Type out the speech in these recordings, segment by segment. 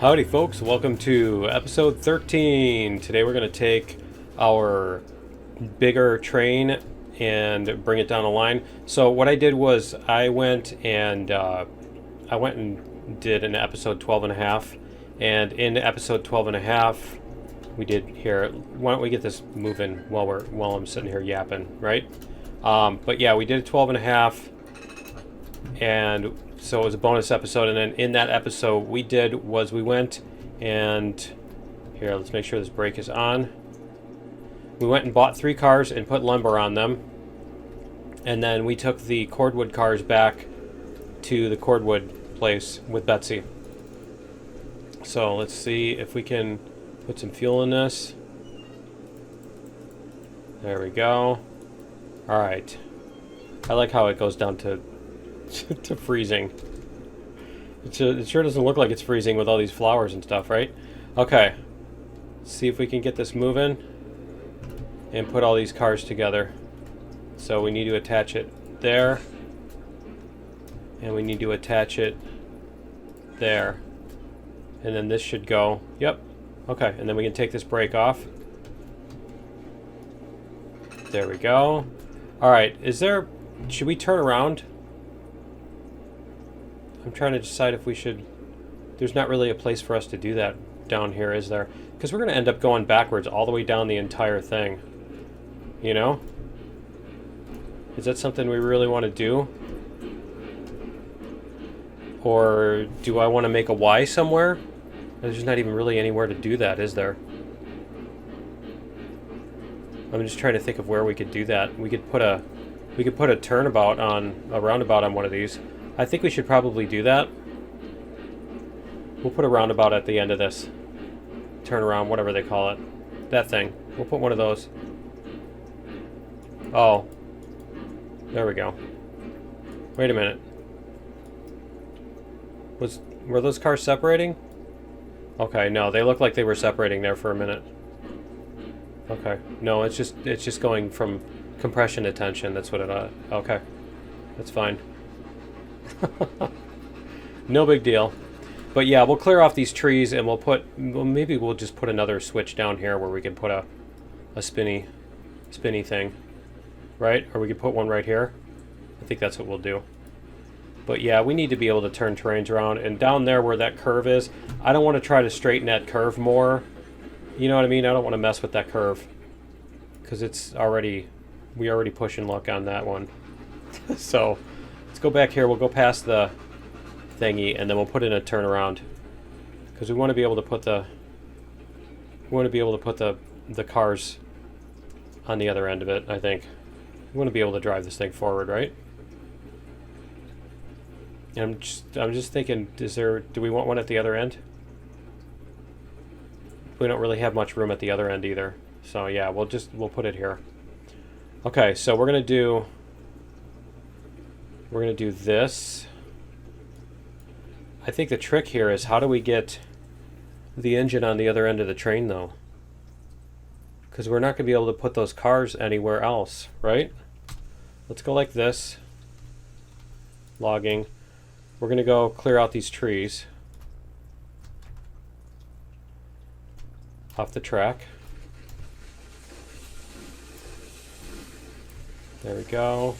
Howdy folks, welcome to episode 13. Today we're going to take our bigger train and bring it down a line. So what I did was I went and did an episode 12 and a half, and in episode 12 and a half we did here, why don't we get this moving while I'm sitting here yapping, right? But yeah, we did a 12 and a half, and so it was a bonus episode, and then in that episode we went and here, let's make sure this brake is on. We went and bought 3 cars and put lumber on them, and then we took the cordwood cars back to the cordwood place with Betsy. So let's see if we can put some fuel in this. There we go. Alright. I like how it goes down to to freezing. It sure doesn't look like it's freezing with all these flowers and stuff, right? Okay. Let's see if we can get this moving and put all these cars together. So we need to attach it there, and we need to attach it there, and then this should go. Yep. Okay, and then we can take this brake off. There we go. Alright, should we turn around? I'm trying to decide if we should. There's not really a place for us to do that down here, is there? Because we're going to end up going backwards all the way down the entire thing. You know? Is that something we really want to do? Or do I want to make a Y somewhere? There's not even really anywhere to do that, is there? I'm just trying to think of where we could do that. We could put a roundabout on one of these. I think we should probably do that. We'll put a roundabout at the end of this. Turn around, whatever they call it. That thing. We'll put one of those. Oh. There we go. Wait a minute. Were those cars separating? Okay, no, they look like they were separating there for a minute. Okay. No, it's just going from compression to tension. That's what it okay. That's fine. No big deal. But yeah, we'll clear off these trees and maybe we'll just put another switch down here where we can put a spinny thing. Right? Or we could put one right here. I think that's what we'll do. But yeah, we need to be able to turn terrains around, and down there where that curve is, I don't want to try to straighten that curve more. You know what I mean? I don't want to mess with that curve, because we already pushing luck on that one. So let's go back here. We'll go past the thingy, and then we'll put in a turnaround, because we want to be able to put the cars on the other end of it. I think we want to be able to drive this thing forward, right? And I'm just thinking, do we want one at the other end? We don't really have much room at the other end either. So yeah, we'll put it here. Okay, so we're gonna do this. I think the trick here is, how do we get the engine on the other end of the train though? Because we're not gonna be able to put those cars anywhere else, right? Let's go like this. Logging. We're going to go clear out these trees off the track. There we go.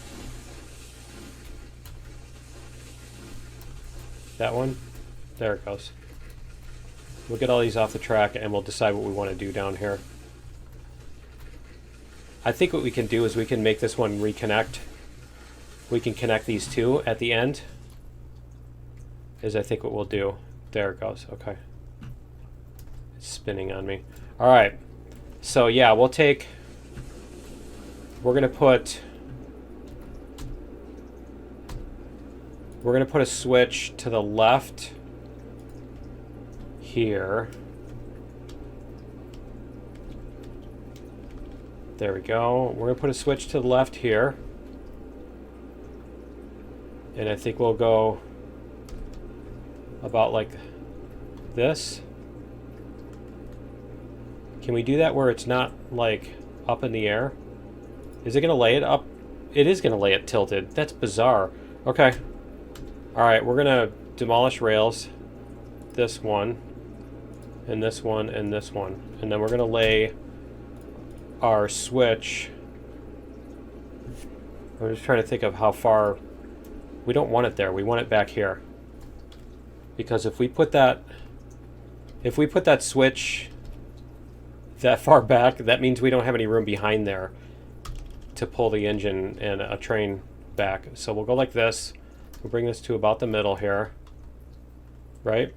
That one. There it goes. We'll get all these off the track and we'll decide what we want to do down here. I think what we can do is we can make this one reconnect. We can connect these two at the end. Is I think what we'll do. There it goes. Okay. It's spinning on me. Alright. So yeah, we're gonna put a switch to the left here. There we go. We're gonna put a switch to the left here. And I think we'll go about like this. Can we do that where it's not like up in the air? Is it gonna lay it up? It is gonna lay it tilted. That's bizarre. Okay. Alright, we're gonna demolish rails. This one. and this one, and this one. And then we're going to lay our switch. I'm just trying to think of how far. We don't want it there. We want it back here. Because if we put that switch that far back, that means we don't have any room behind there to pull the engine and a train back. So we'll go like this. We'll bring this to about the middle here. Right?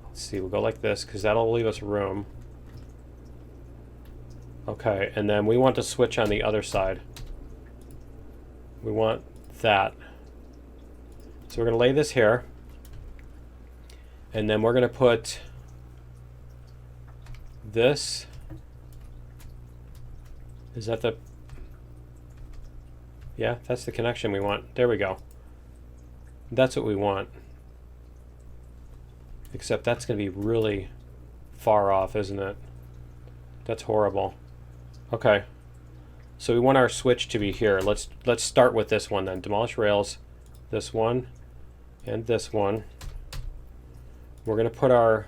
Let's see, we'll go like this because that'll leave us room. Okay, and then we want to switch on the other side. We want that. So we're going to lay this here. And then we're going to put this. Is that the... Yeah, that's the connection we want. There we go. That's what we want. Except that's going to be really far off, isn't it? That's horrible. Okay. So we want our switch to be here. Let's start with this one then. Demolish rails. This one. And this one. We're going to put our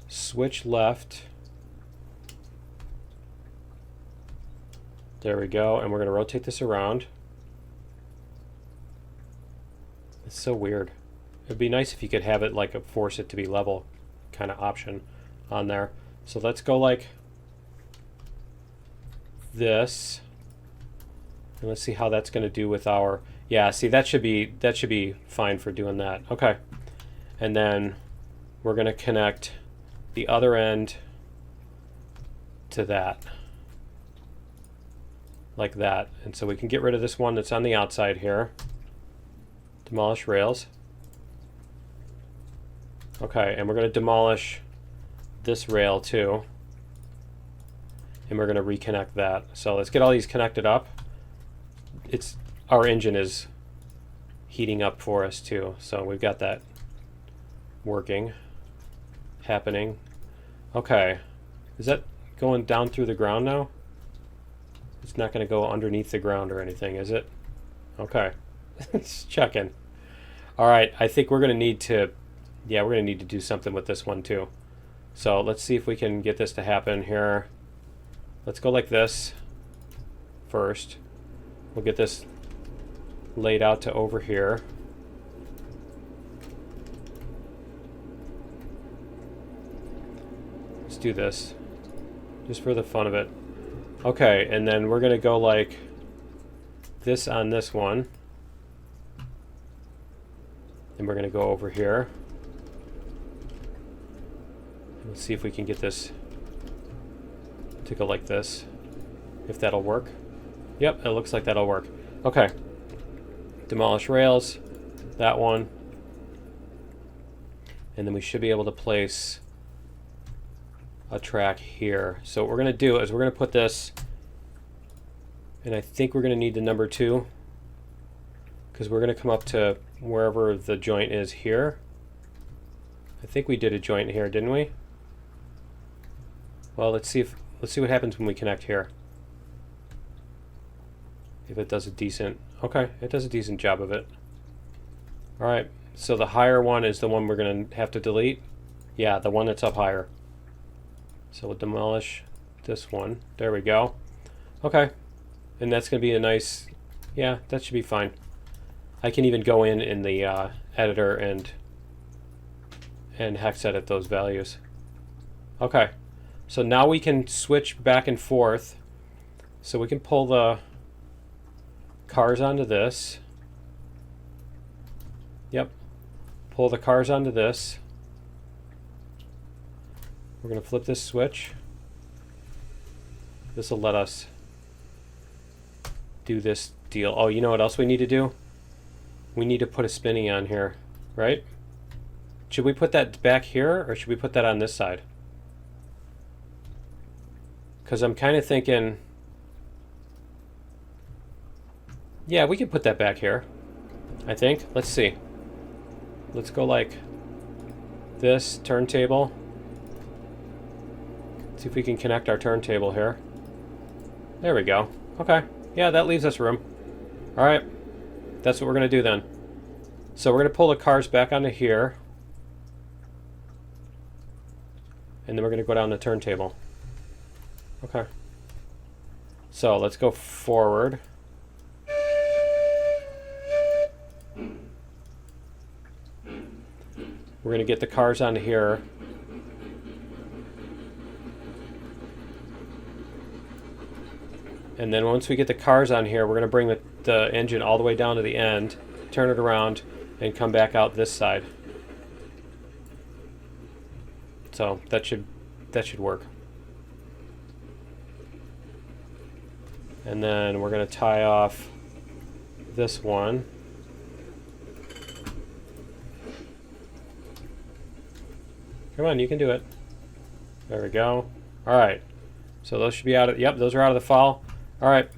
switch left. There we go. And we're going to rotate this around. It's so weird. It'd be nice if you could have it like force it to be level kind of option on there. So let's go like this. And let's see how that's going to do with our... Yeah, see, that should be fine for doing that. Okay. And then we're going to connect the other end to that. Like that. And so we can get rid of this one that's on the outside here. Demolish rails. Okay, and we're going to demolish this rail too. And we're going to reconnect that. So let's get all these connected up. Our engine is heating up for us too. So we've got that working, happening. Okay, is that going down through the ground now? It's not going to go underneath the ground or anything, is it? Okay, just checking. All right, I think we're going to need to, yeah, we're going to need to do something with this one too. So let's see if we can get this to happen here. Let's go like this first. We'll get this laid out to over here. Let's do this just for the fun of it. Okay, and then we're going to go like this on this one. And we're going to go over here. Let's see if we can get this to go like this. If that'll work. Yep, it looks like that'll work. Okay. Demolish rails. That one. And then we should be able to place a track here. So what we're going to do is we're going to put this, and I think we're going to need the number 2 because we're going to come up to wherever the joint is here. I think we did a joint here, didn't we? Well, let's see what happens when we connect here. If it does a decent, okay, it does a decent job of it. All right, so the higher one is the one we're going to have to delete. Yeah, the one that's up higher. So we'll demolish this one. There we go. Okay, and that's going to be a nice, yeah, that should be fine. I can even go in the editor and hex edit those values. Okay, so now we can switch back and forth. So we can pull the cars onto this. Yep. Pull the cars onto this. We're going to flip this switch. This will let us do this deal. Oh, you know what else we need to do? We need to put a spinny on here, right? Should we put that back here or should we put that on this side? Because I'm kind of thinking, yeah, we can put that back here, I think. Let's see. Let's go like this turntable. See if we can connect our turntable here. There we go. Okay. Yeah, that leaves us room. All right. That's what we're going to do then. So we're going to pull the cars back onto here. And then we're going to go down the turntable. Okay. So let's go forward. We're going to get the cars onto here. And then once we get the cars on here, we're going to bring the engine all the way down to the end, turn it around, and come back out this side. So that should work. And then we're going to tie off this one. Come on, you can do it. There we go. All right. So those should be out of, yep, those are out of the file. All right.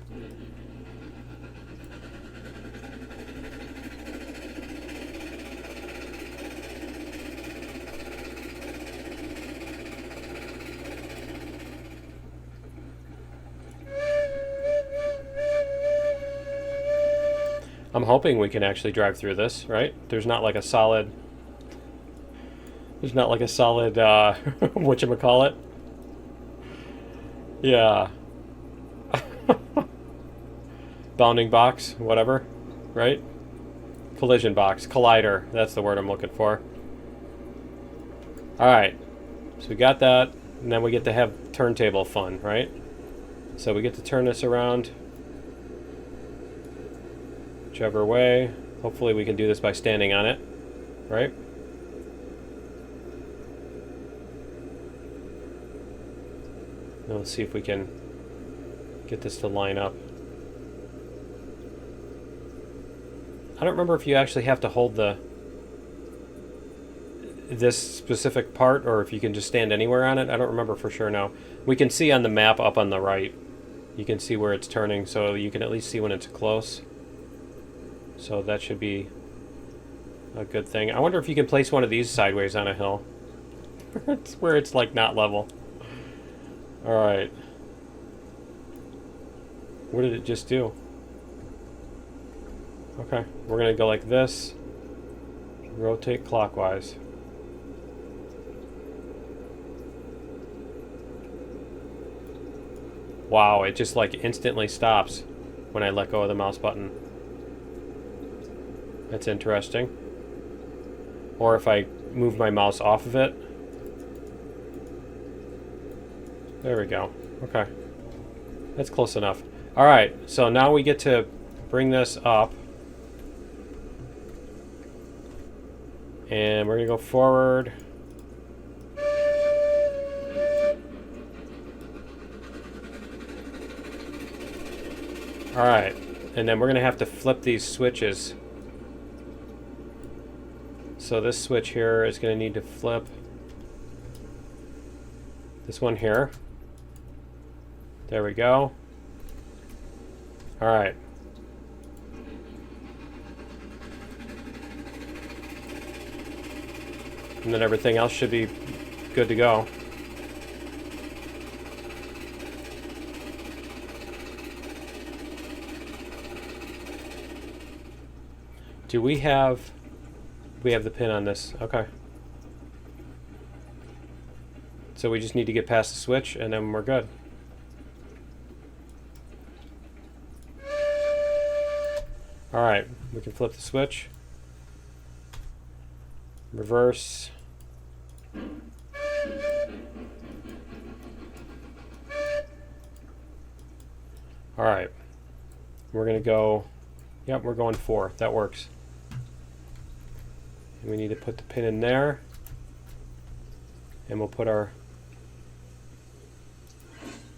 I'm hoping we can actually drive through this, right? There's not like a solid whatchamacallit? Yeah. Bounding box, whatever, right? Collision box, collider, that's the word I'm looking for. Alright, so we got that, and then we get to have turntable fun, right? So we get to turn this around whichever way. Hopefully we can do this by standing on it, right? Now let's see if we can get this to line up. I don't remember if you actually have to hold this specific part or if you can just stand anywhere on it. I don't remember for sure now. We can see on the map up on the right. You can see where it's turning, so you can at least see when it's close. So that should be a good thing. I wonder if you can place one of these sideways on a hill. It's where it's like not level. Alright. What did it just do? Okay, we're going to go like this. Rotate clockwise. Wow, it just like instantly stops when I let go of the mouse button. That's interesting. Or if I move my mouse off of it. There we go. Okay. That's close enough. Alright, so now we get to bring this up. And we're going to go forward. Alright, and then we're going to have to flip these switches. So this switch here is going to need to flip this one here. There we go. Alright. And then everything else should be good to go. Do we have the pin on this? Okay. So we just need to get past the switch and then we're good. Alright, we can flip the switch. Reverse. Alright. We're going to go... Yep, we're going 4. That works. And we need to put the pin in there. And we'll put our...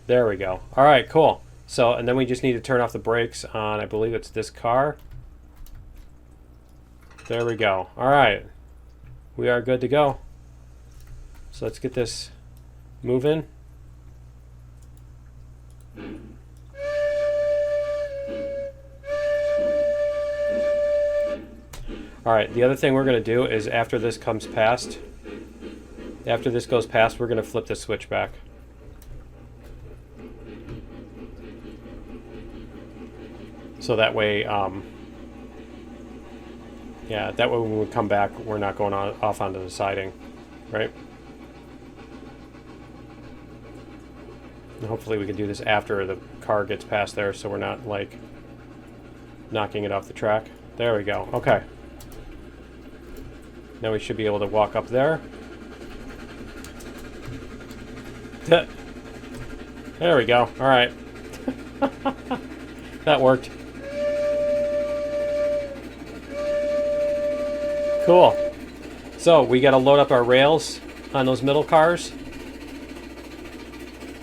There we go. Alright, cool. So, and then we just need to turn off the brakes on, I believe it's this car. There we go. Alright. We are good to go. So let's get this moving. Alright, the other thing we're going to do is after this goes past, we're going to flip the switch back. So that way, yeah, that way when we come back, we're not going off onto the siding, right? And hopefully we can do this after the car gets past there so we're not, like, knocking it off the track. There we go. Okay. Now we should be able to walk up there. There we go. All right. That worked. Cool. So we got to load up our rails on those middle cars.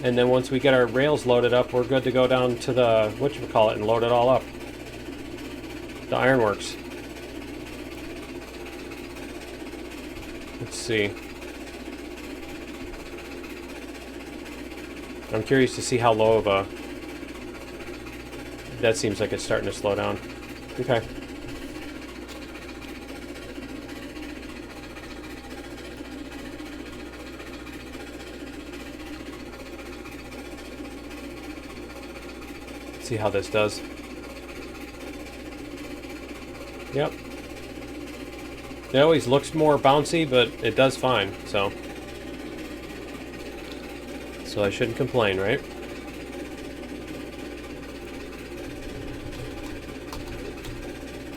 And then once we get our rails loaded up, we're good to go down to the, whatchamacallit, and load it all up. The IronWorks. Let's see. I'm curious to see how low of a... That seems like it's starting to slow down. Okay. See how this does. Yep. It always looks more bouncy, but it does fine, so I shouldn't complain, right?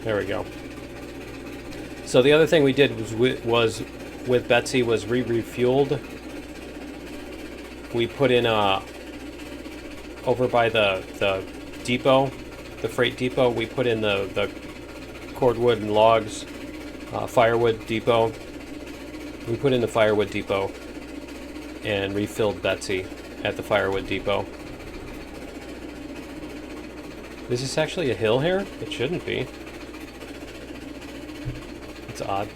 There we go. So the other thing we did was with Betsy was refueled. We put in over by the depot, the freight depot, we put in the cordwood and logs, firewood depot. We put in the firewood depot and refilled Betsy at the firewood depot. Is this actually a hill here? It shouldn't be. It's odd.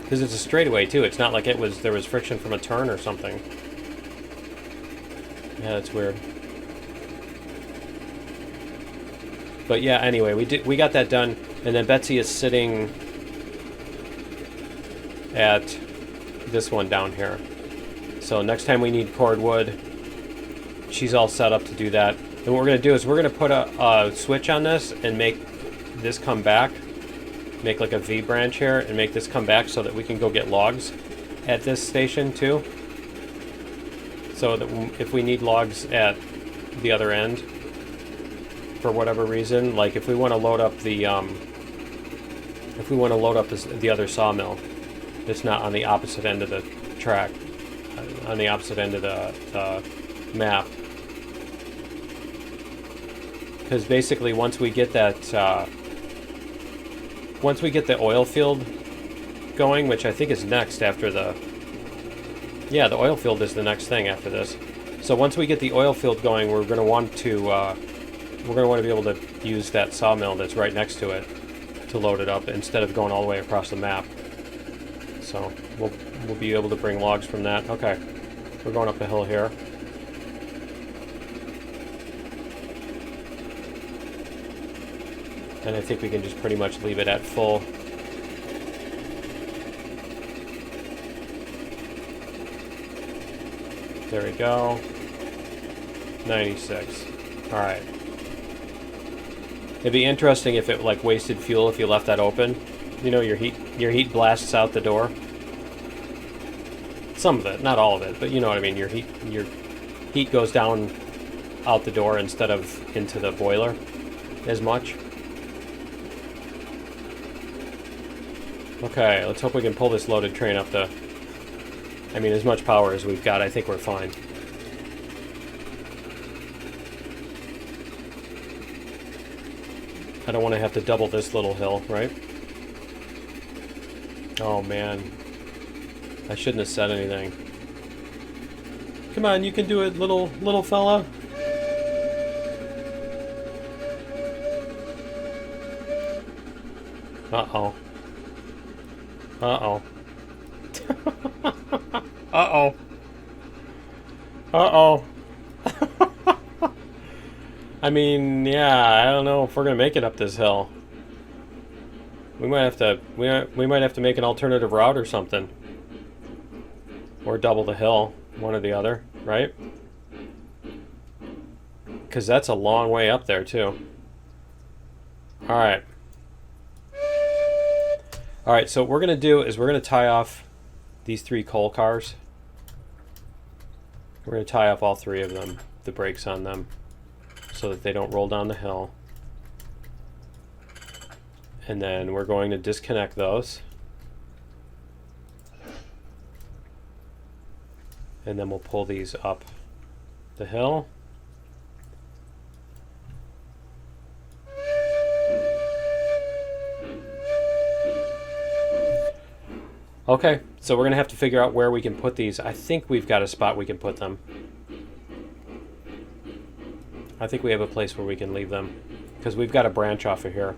Because it's a straightaway too. It's not like there was friction from a turn or something. Yeah, that's weird. But yeah, anyway, we got that done, and then Betsy is sitting at this one down here. So next time we need cordwood, she's all set up to do that. And what we're going to do is we're going to put a switch on this and make this come back. Make like a V branch here and make this come back so that we can go get logs at this station too. So that if we need logs at the other end, for whatever reason, like if we want to load up the the other sawmill, it's not on the opposite end of the track, on the opposite end of the map. Because basically, once we get that, once we get the oil field going, which I think is next after the, yeah, the oil field is the next thing after this. So once we get the oil field going, we're going to want to be able to use that sawmill that's right next to it to load it up instead of going all the way across the map. So we'll be able to bring logs from that. Okay, we're going up the hill here. And I think we can just pretty much leave it at full. There we go. 96. All right. It'd be interesting if it like wasted fuel if you left that open. You know, your heat blasts out the door. Some of it, not all of it, but you know what I mean. Your heat goes down out the door instead of into the boiler as much. Okay, let's hope we can pull this loaded train up the... I mean, as much power as we've got, I think we're fine. I don't want to have to double this little hill, right? Oh, man. I shouldn't have said anything. Come on, you can do it, little fella. Uh-oh. Uh-oh. Uh-oh. Uh-oh. I mean, yeah, I don't know if we're gonna make it up this hill. We might have to make an alternative route or something. Or double the hill, one or the other, right? Because that's a long way up there too. Alright. Alright, so what we're going to do is we're going to tie off these 3 coal cars. We're going to tie off all three of them, the brakes on them, so that they don't roll down the hill. And then we're going to disconnect those. And then we'll pull these up the hill. Okay, so we're going to have to figure out where we can put these. I think we've got a spot we can put them. I think we have a place where we can leave them, because we've got a branch off of here.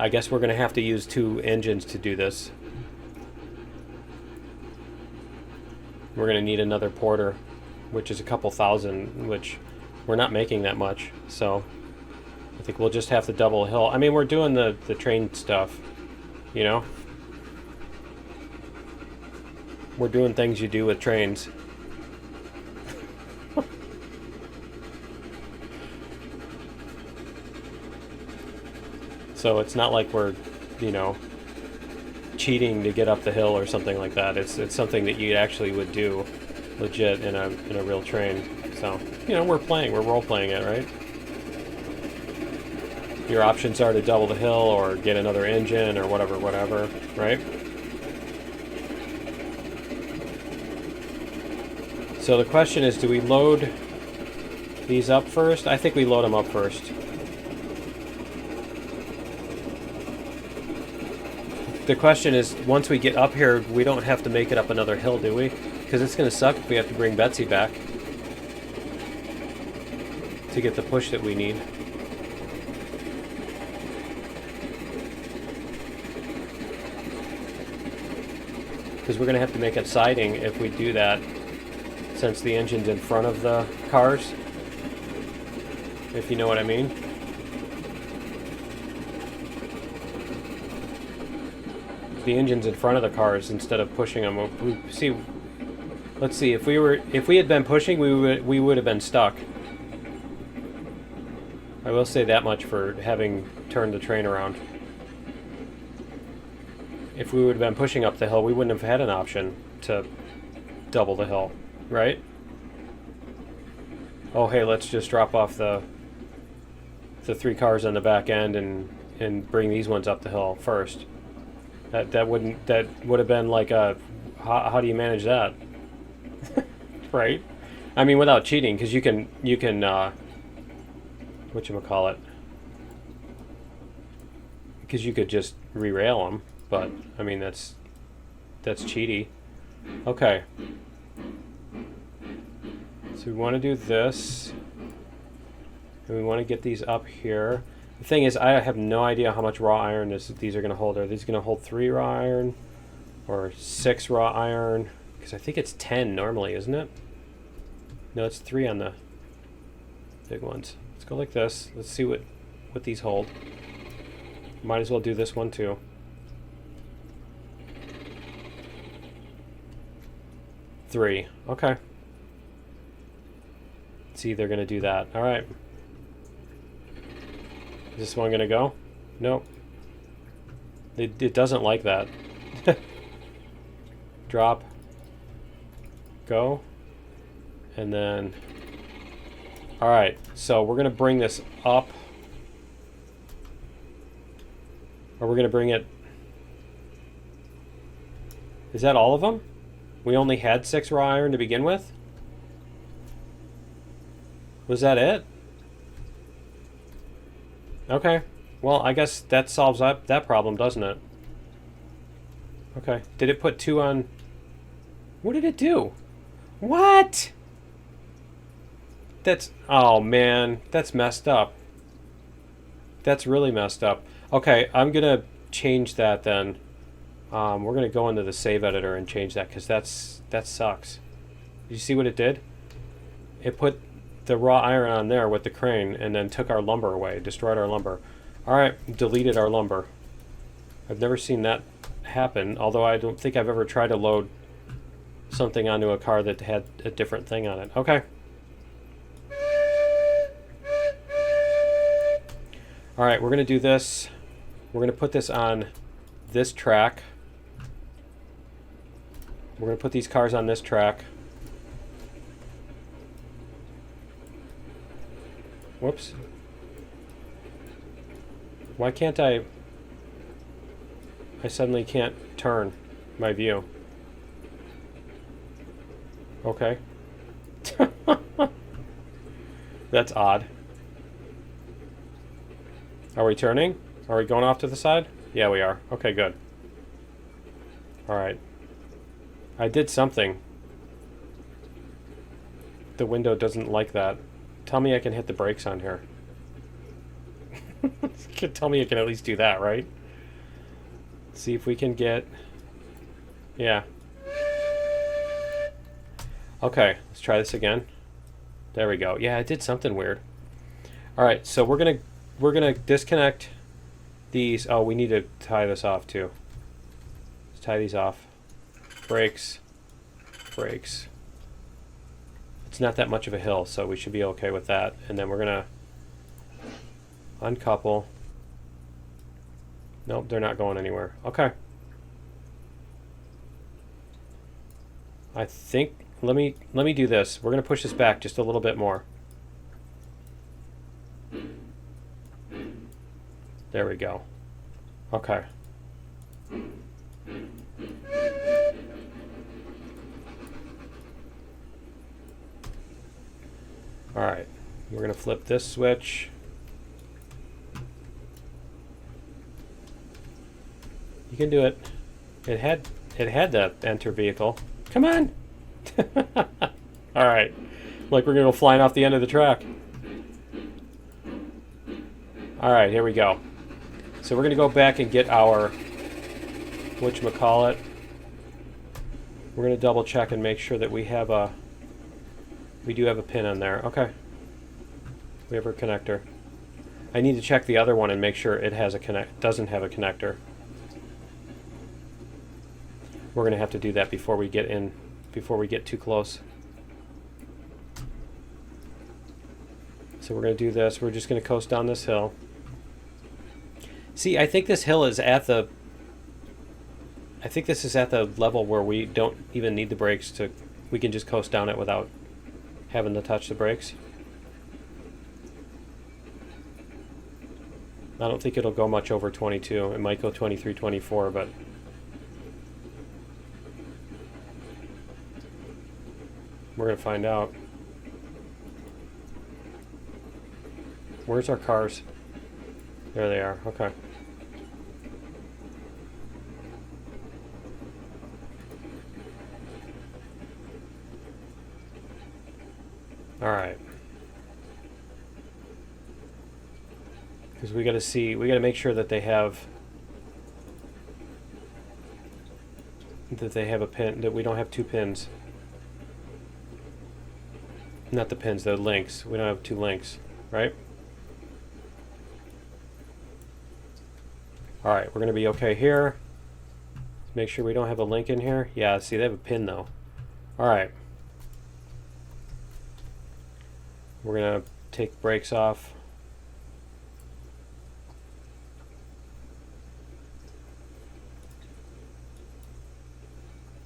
I guess we're going to have to use 2 engines to do this. We're going to need another porter, which is a couple thousand, which we're not making that much, so I think we'll just have to double hill. I mean, we're doing the train stuff, you know? We're doing things you do with trains. So it's not like we're, you know, cheating to get up the hill or something like that. It's something that you actually would do legit in a real train. So, you know, we're role-playing it, right? Your options are to double the hill or get another engine or whatever, right? So the question is, do we load these up first? I think we load them up first. The question is, once we get up here, we don't have to make it up another hill, do we? Because it's going to suck if we have to bring Betsy back to get the push that we need. Because we're going to have to make it siding if we do that, since the engine's in front of the cars, if you know what I mean. The engine's in front of the cars instead of pushing them. Let's see. If we had been pushing, we would have been stuck. I will say that much for having turned the train around. If we would have been pushing up the hill, we wouldn't have had an option to double the hill, right? Oh, hey, let's just drop off the 3 cars on the back end and bring these ones up the hill first. That would have been like a, how do you manage that? Right? I mean, without cheating, because you can whatchamacallit, because you could just re-rail them, but I mean that's cheaty. Okay, so we want to do this, and we want to get these up here. The thing is, I have no idea how much raw iron these are going to hold. Are these going to hold 3 raw iron or 6 raw iron? Because I think it's 10 normally, isn't it? No, it's 3 on the big ones. Let's go like this. Let's see what these hold. Might as well do this one too. 3. Okay. See, they're going to do that. All right. Is this one going to go? Nope. It doesn't like that. Drop. Go. And then... Alright, so we're going to bring this up. Or we're going to bring it... Is that all of them? We only had 6 raw iron to begin with? Was that it? Okay, well, I guess that solves that problem, doesn't it? Okay, did it put 2 on... What did it do? What? That's... Oh, man, that's messed up. That's really messed up. Okay, I'm going to change that then. We're going to go into the save editor and change that, because that sucks. Did you see what it did? It put the raw iron on there with the crane and then took our lumber away, destroyed our lumber. Alright, deleted our lumber. I've never seen that happen, although I don't think I've ever tried to load something onto a car that had a different thing on it. Okay. Alright, we're going to do this. We're going to put this on this track. We're going to put these cars on this track. Whoops. Why can't I suddenly can't turn my view. Okay. That's odd. Are we turning? Are we going off to the side? Yeah, we are. Okay, good. Alright. I did something. The window doesn't like that. Tell me I can hit the brakes on here. Tell me you can at least do that, right? See if we can get... Yeah. Okay, let's try this again. There we go. Yeah, I did something weird. Alright, so we're gonna disconnect these. Oh, we need to tie this off too. Let's tie these off. Brakes. Brakes. It's not that much of a hill, so we should be okay with that. And then we're gonna uncouple. Nope, they're not going anywhere. Okay. I think let me do this. We're gonna push this back just a little bit more. There we go. Okay. All right. We're gonna flip this switch. You can do it. It had the enter vehicle. Come on. All right. Like we're gonna go flying off the end of the track. All right, here we go. So we're gonna go back and get our whatchamacallit. We're gonna double check and make sure that we do have a pin on there. Okay. We have our connector. I need to check the other one and make sure it has doesn't have a connector. We're gonna have to do that before we get too close. So we're gonna do this. We're just gonna coast down this hill. See, I think this hill is at the level where we don't even need the brakes we can just coast down it without having to touch the brakes. I don't think it'll go much over 22. It might go 23, 24, but we're going to find out. Where's our cars? There they are. Okay. All right. Because we got to make sure that they have a pin, that we don't have two pins. Not the pins, the links. We don't have two links, right? All right, we're going to be okay here. Make sure we don't have a link in here. Yeah, see, they have a pin though. All right. We're going to take brakes off.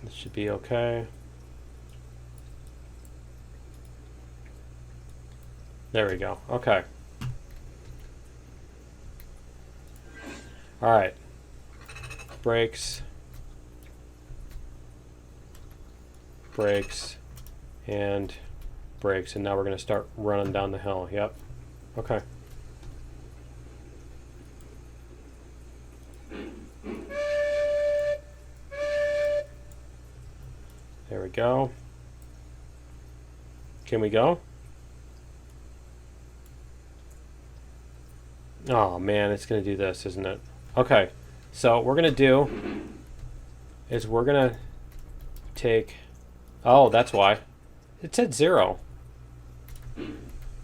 This should be okay. There we go. Okay. All right. Brakes. Brakes. And brakes. And now we're going to start running down the hill. Yep. Okay. There we go. Can we go? Oh man, it's going to do this, isn't it? Okay, so what we're going to do is we're going to take... Oh, that's why. It said 0.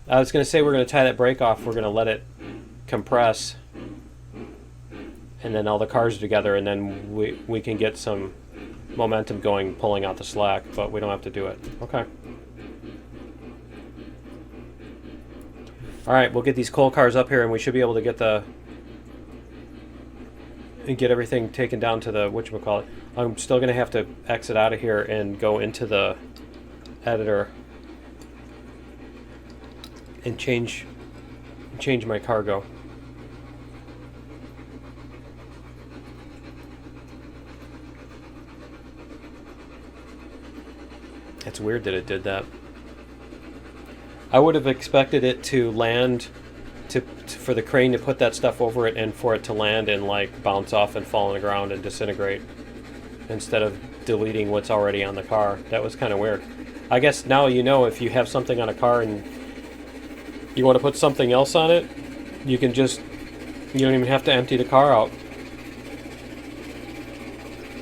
I was going to say we're going to tie that brake off. We're going to let it compress. And then all the cars are together, and then we can get some momentum going, pulling out the slack, but we don't have to do it. Okay. All right, we'll get these coal cars up here, and we should be able to get the and get everything taken down to the whatchamacallit. I'm still going to have to exit out of here and go into the editor and change my cargo. It's weird that it did that. I would have expected it to land, for the crane to put that stuff over it and for it to land and like bounce off and fall on the ground and disintegrate instead of deleting what's already on the car. That was kind of weird. I guess now you know, if you have something on a car and you want to put something else on it, you can just, you don't even have to empty the car out.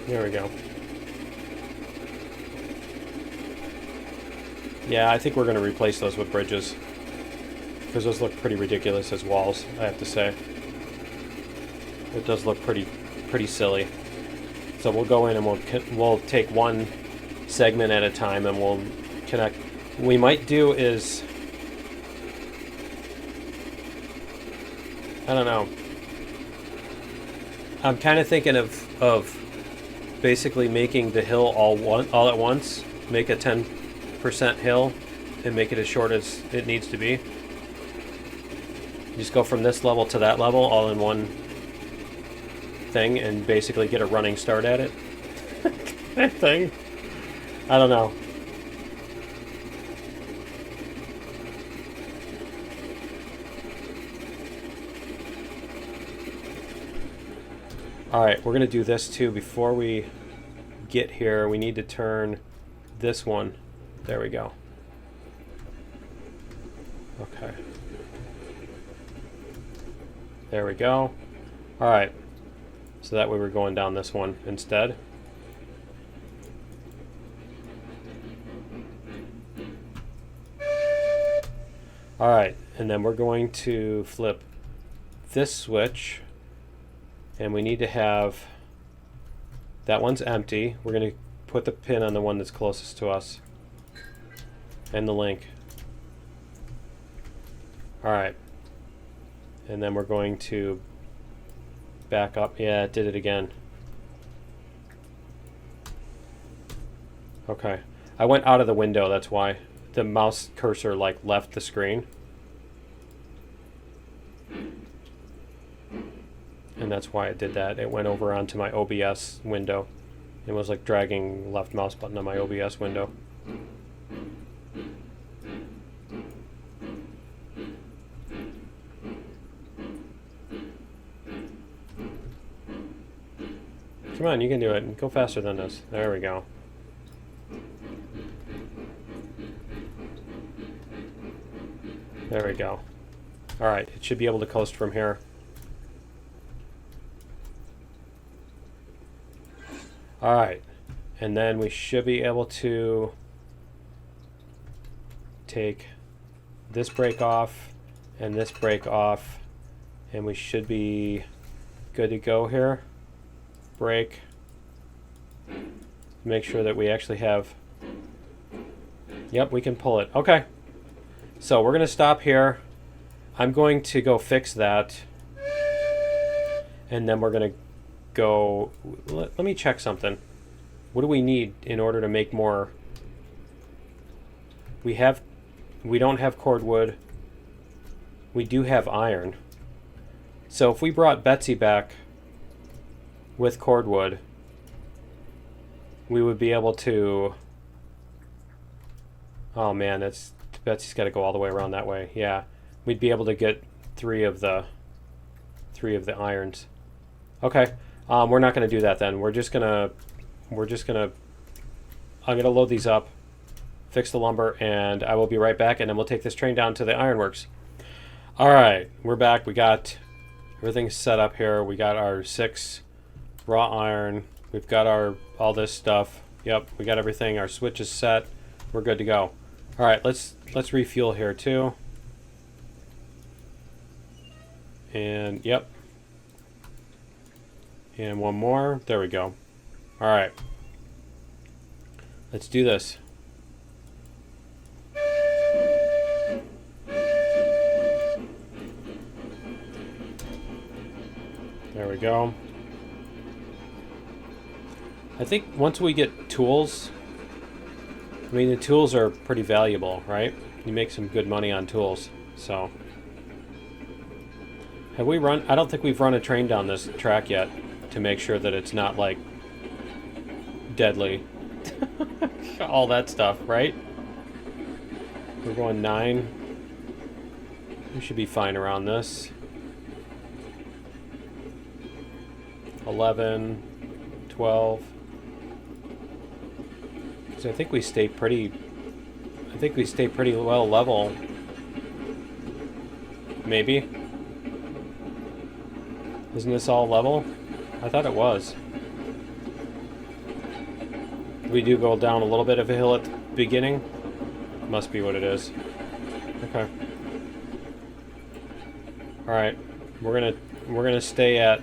There we go. Yeah, I think we're going to replace those with bridges, because those look pretty ridiculous as walls, I have to say. It does look pretty silly. So we'll go in and we'll take one segment at a time and we'll connect. What we might do is, I don't know. I'm kind of thinking of basically making the hill all at once. Make a 10% hill and make it as short as it needs to be. Just go from this level to that level all in one thing and basically get a running start at it. That thing. I don't know. Alright, we're going to do this too. Before we get here, we need to turn this one. There we go. Okay. There we go. Alright. So that way we're going down this one instead. Alright, and then we're going to flip this switch. And we need to have, that one's empty. We're going to put the pin on the one that's closest to us. And the link. Alright. And then we're going to back up. Yeah, it did it again. Okay. I went out of the window, that's why. The mouse cursor like left the screen. And that's why it did that. It went over onto my OBS window. It was like dragging left mouse button on my OBS window. Come on, you can do it. Go faster than this. There we go. There we go. Alright, it should be able to coast from here. Alright, and then we should be able to take this brake off and this brake off, and we should be good to go here. Brake. Make sure that we actually have, yep, we can pull it. Okay, so we're going to stop here. I'm going to go fix that, and then we're going to go, let me check something. What do we need in order to make more? We don't have cordwood. We do have iron. So if we brought Betsy back with cordwood, we would be able to, oh man, that's, Betsy's got to go all the way around that way. Yeah, we'd be able to get three of the irons. Okay. We're not going to do that then. I'm going to load these up, fix the lumber, and I will be right back, and then we'll take this train down to the IronWorks. Alright, we're back. We got everything set up here. We got our 6 raw iron. We've got all this stuff. Yep, we got everything. Our switch is set. We're good to go. Alright, let's refuel here too. And yep. And one more. There we go. Alright. Let's do this. There we go. I think once we get tools, I mean, the tools are pretty valuable, right? You make some good money on tools, so. Have we run, I don't think we've run a train down this track yet to make sure that it's not, like, deadly. All that stuff, right? We're going 9. We should be fine around this. 11, 12. Because I think we stay pretty well level. Maybe. Isn't this all level? I thought it was. We do go down a little bit of a hill at the beginning. Must be what it is. Okay. All right. We're gonna stay at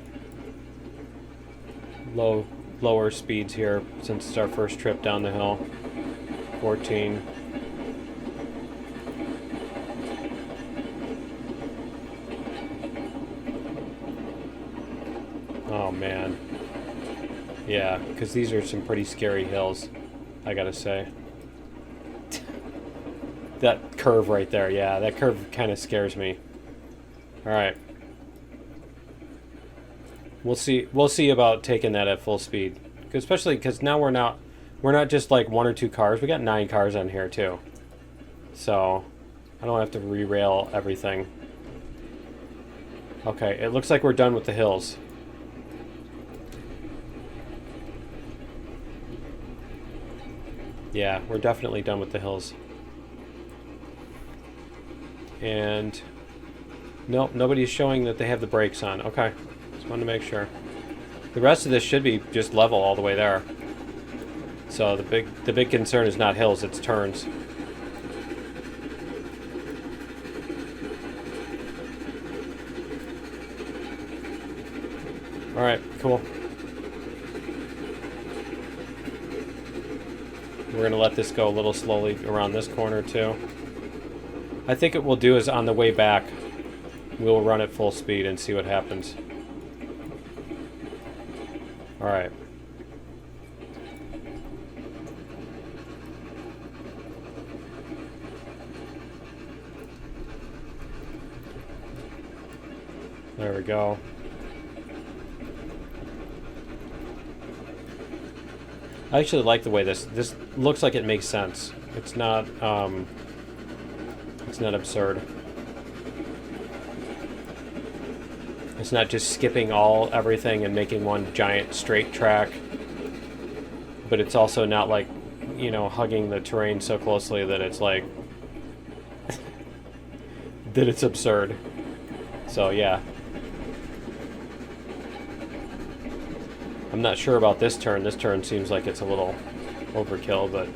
lower speeds here since it's our first trip down the hill. 14. Oh man. Yeah, because these are some pretty scary hills, I gotta say. That curve right there, yeah, that curve kind of scares me. Alright. We'll see about taking that at full speed. Especially because now we're not just like 1 or 2 cars, we got 9 cars on here too. So I don't have to re-rail everything. Okay, it looks like we're done with the hills. Yeah, we're definitely done with the hills. And nope, nobody's showing that they have the brakes on. Okay, just wanted to make sure. The rest of this should be just level all the way there. So the big concern is not hills, it's turns. All right, cool. We're going to let this go a little slowly around this corner too. I think what we'll do is on the way back, we'll run at full speed and see what happens. All right. There we go. I actually like the way this looks like it makes sense. It's not absurd. It's not just skipping everything and making one giant straight track. But it's also not like, you know, hugging the terrain so closely that it's like that it's absurd. So yeah. I'm not sure about this turn. This turn seems like it's a little overkill, but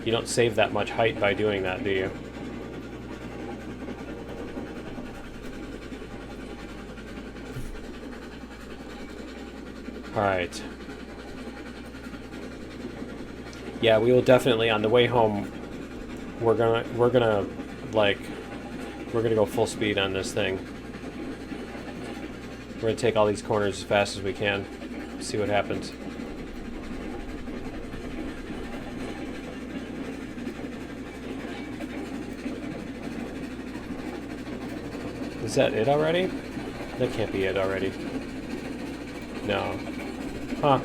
you don't save that much height by doing that, do you? Alright. Yeah, we will definitely, on the way home, we're gonna go full speed on this thing. We're gonna take all these corners as fast as we can. See what happens. Is that it already? That can't be it already. No. Huh.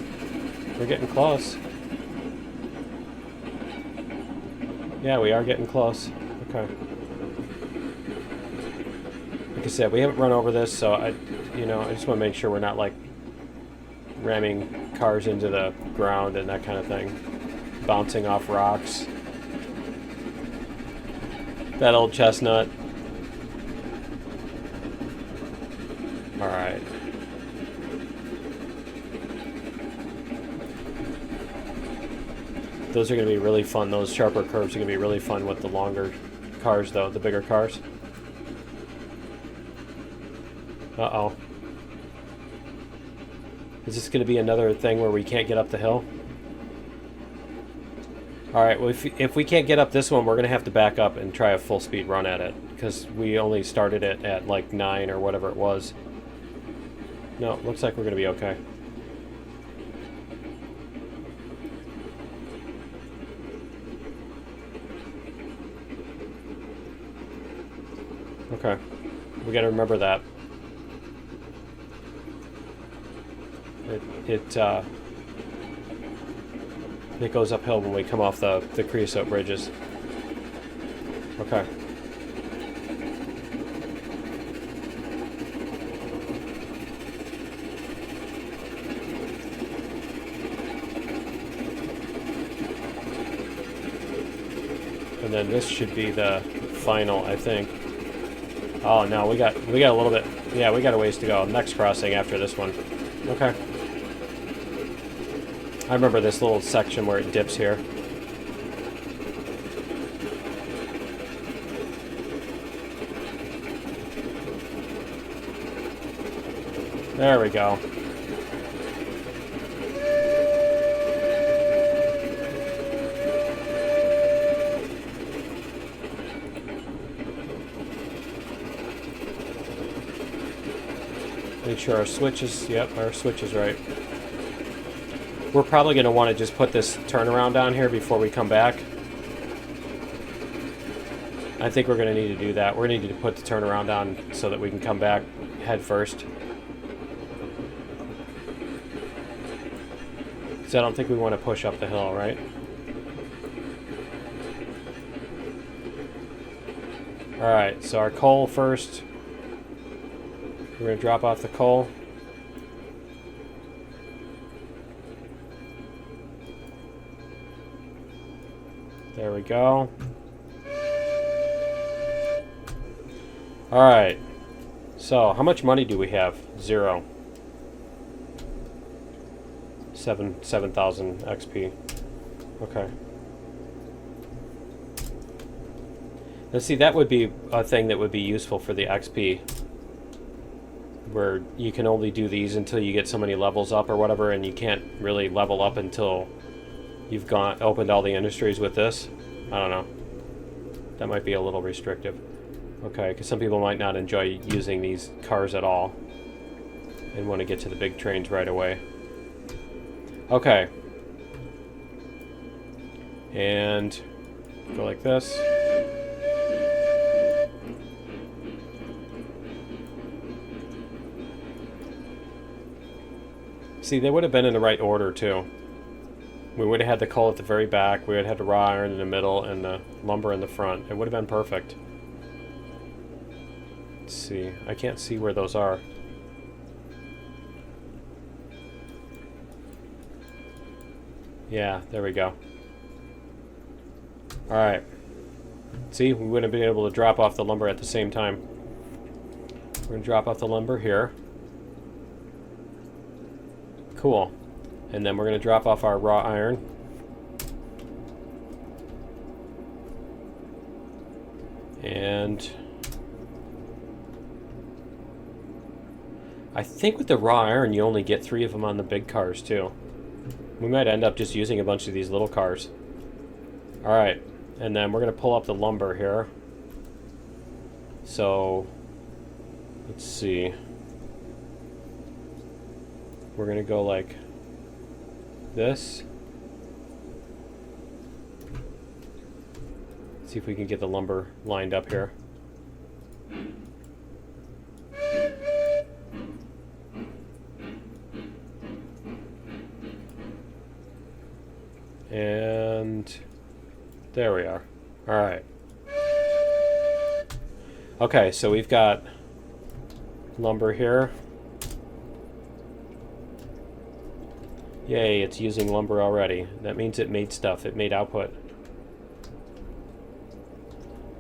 We're getting close. Yeah, we are getting close. Okay. Like I said, we haven't run over this, so I just want to make sure we're not like ramming cars into the ground and that kind of thing. Bouncing off rocks. That old chestnut. Alright. Those are going to be really fun. Those sharper curves are going to be really fun with the longer cars, though. The bigger cars. Uh-oh. Is this going to be another thing where we can't get up the hill? Alright, well, if we can't get up this one, we're going to have to back up and try a full speed run at it. Because we only started it at like 9 or whatever it was. No, looks like we're going to be okay. Okay. We got to remember that. It goes uphill when we come off the creosote bridges. Okay. And then this should be the final, I think. Oh no, we got a little bit. Yeah, we got a ways to go. Next crossing after this one. Okay. I remember this little section where it dips here. There we go. Make sure our switch is, yep, our switch is right. We're probably going to want to just put this turnaround down here before we come back. I think we're going to need to do that. We're going to need to put the turnaround down so that we can come back head first. So I don't think we want to push up the hill, right? Alright, so our coal first. We're going to drop off the coal. There we go. Alright. So, how much money do we have? 0. 7,000 XP. Okay. Now see, that would be a thing that would be useful for the XP. Where you can only do these until you get so many levels up or whatever, and you can't really level up until you've opened all the industries with this. I don't know. That might be a little restrictive. Okay, because some people might not enjoy using these cars at all and want to get to the big trains right away. Okay. And go like this. See, they would have been in the right order, too. We would have had the coal at the very back, we would have had the raw iron in the middle, and the lumber in the front. It would have been perfect. Let's see. I can't see where those are. Yeah, there we go. Alright. See, we wouldn't have been able to drop off the lumber at the same time. We're going to drop off the lumber here. Cool. And then we're going to drop off our raw iron. And I think with the raw iron you only get 3 of them on the big cars too. We might end up just using a bunch of these little cars. Alright, and then we're going to pull up the lumber here. So, let's see. We're going to go like this. See if we can get the lumber lined up here. And there we are. All right. Okay, so we've got lumber here. Yay, it's using lumber already. That means it made stuff. It made output.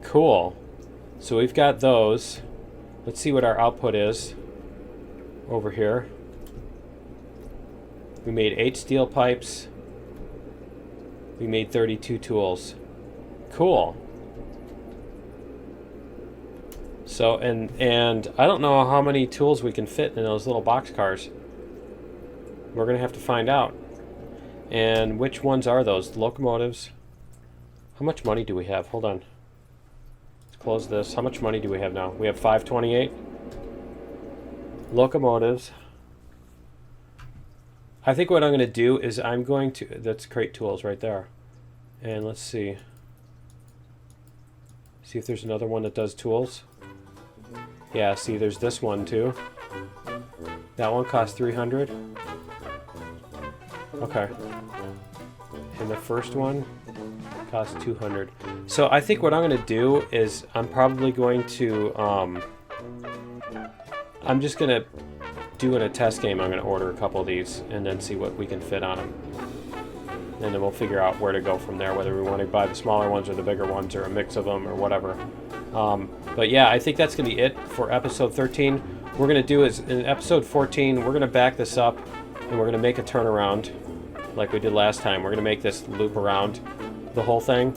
Cool. So we've got those. Let's see what our output is over here. We made 8 steel pipes. We made 32 tools. Cool. So, and I don't know how many tools we can fit in those little box cars. We're going to have to find out. And which ones are those? Locomotives. How much money do we have? Hold on. Let's close this. How much money do we have now? We have 528. Locomotives. I think what I'm going to do is I'm going to... That's crate tools right there. And let's see. See if there's another one that does tools. Yeah, see, there's this one too. That one costs 300. Okay. And the first one costs 200. So I think what I'm going to do is I'm probably going to, I'm just going to do in a test game, I'm going to order a couple of these and then see what we can fit on them. And then we'll figure out where to go from there, whether we want to buy the smaller ones or the bigger ones or a mix of them or whatever. But yeah, I think that's going to be it for episode 13. What we're going to do is in episode 14, we're going to back this up and we're going to make a turnaround like we did last time. We're going to make this loop around the whole thing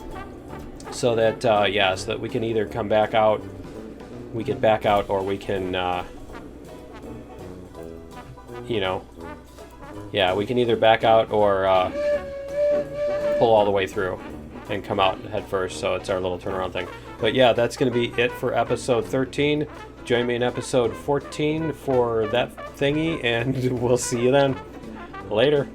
so that, yeah, so that we can either come back out, we can back out, or we can, you know, yeah, we can either back out or pull all the way through and come out head first. So it's our little turnaround thing. But yeah, that's going to be it for episode 13. Join me in episode 14 for that thingy, and we'll see you then. Later.